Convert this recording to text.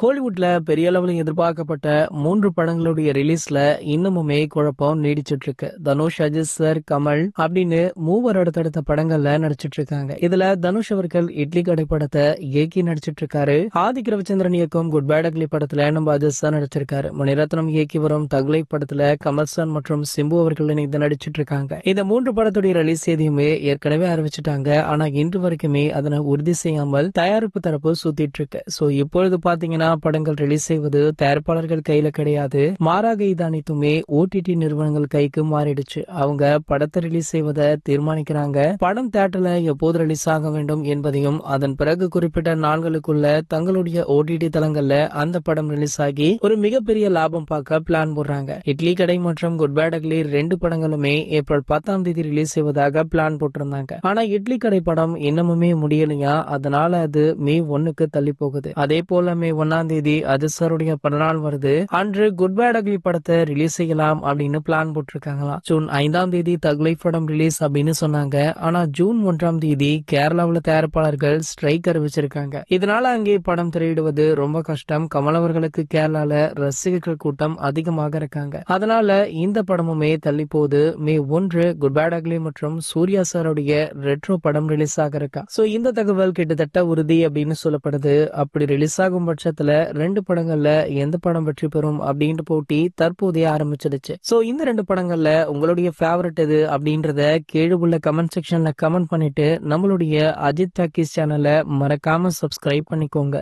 கோலிவுட்ல பெரிய அளவுல எதிர்பார்க்கப்பட்ட 3 படங்களுடைய ரிலீஸ்ல இன்னமுமே குழப்பம் நீடிச்சிட்டு இருக்கு. தனுஷ், அஜித் சார், கமல் அப்படின்னு மூவர் அடுத்தடுத்த படங்கள்ல நடிச்சிட்டு இருக்காங்க. இதுல தனுஷ் அவர்கள் இட்லி கடை படத்தை இயக்கி நடிச்சிட்டு இருக்காரு. ஆதிக் ரவிச்சந்திரன் இயக்கும் குட் பேட் அக்லி படத்துல நம்ம அஜித் சார் நடிச்சிருக்காரு. மணிரத்னம் இயக்கி வரும் தக்லை படத்துல கமல் சார் மற்றும் சிம்பு அவர்கள் இணைந்து நடிச்சிட்டு இருக்காங்க. இந்த 3 படத்துடைய ரிலீஸ் செய்தியுமே ஏற்கனவே அறிவிச்சிட்டாங்க. ஆனா இன்று வரைக்குமே அதனை உறுதி செய்யாமல் தயாரிப்பு தரப்பு சுத்திட்டு இருக்கு. சோ இப்பொழுது பாத்தீங்கன்னா படங்கள் ரிலீஸ் செய்வது தயாரிப்பாளர்கள் கையில கிடையாது. மாறாக இது அனைத்துமே ஓடிடி நிறுவனங்கள் கைக்கு மாறிடுச்சு. அவங்க படத்தை ரிலீஸ் செய்வதை தீர்மானிக்கிறாங்க. படம் தியேட்டர்ல எப்போது ரிலீஸ் ஆக வேண்டும் என்பதையும் அதன் பிறகு குறிப்பிட்ட நாள்களுக்குள்ள தங்களுடைய ஓடிடி தளங்கள்ல அந்த படம் ரிலீஸ் ஆகி ஒரு மிகப்பெரிய லாபம் பார்க்க பிளான் போடுறாங்க. இட்லி கடை மற்றும் குட் பேட் அக்லி 2 படங்களுமே ஏப்ரல் 10ஆம் தேதி ரிலீஸ் செய்வதாக பிளான் போட்டிருந்தாங்க. ஆனா இட்லி கடை படம் இன்னமுமே முடியலையா, அதனால அது மே 1க்கு தள்ளி போகுது. அதே போல மே 1ஆம் தேதி அஜித் சாருடைய பிறநாள் வருது. அன்று குட் பேட் அக்லி படத்தை ரிலீஸ் செய்யலாம் அப்படின்னு பிளான் போட்டிருக்காங்களாம். ஜூன் 5ஆம் தேதி தக்லை படம் ரிலீஸ் அப்படின்னு சொன்னாங்க. ஆனா ஜூன் 1ஆம் தேதி கேரளாவுல தயாரிப்பாளர்கள் ஸ்ட்ரைக் அறிவிச்சிருக்காங்க. இதனால அங்கே படம் திரையிடுவது ரொம்ப கஷ்டம். கமல் அவர்களுக்கு கேரளால ரசிகர்கள் கூட்டம் அதிகமாக இருக்காங்க. அதனால இந்த படமுமே தள்ளி போகுது. மே 1 குட் பேட் அக்லி மற்றும் சூர்யா சாருடைய ரெட்ரோ படம் ரிலீஸ் ஆக இருக்கா. சோ இந்த தகவல் கிட்டத்தட்ட உறுதி அப்படின்னு சொல்லப்படுது. அப்படி ரிலீஸ் ஆகும் பட்சத்துல 2 படங்கள்ல எந்த படம் வெற்றி பெறும் அப்படின்ற போட்டி தற்போதைய ஆரம்பிச்சிடுச்சு. சோ இந்த 2 படங்கள்ல உங்களுடைய ஃபேவரட் எது அப்படின்றத கீழே உள்ள கமெண்ட் செக்ஷன்ல கமெண்ட் பண்ணிட்டு நம்மளுடைய அஜித் டாக்கீஸ் சேனலை மறக்காம சப்ஸ்கிரைப் பண்ணிக்கோங்க.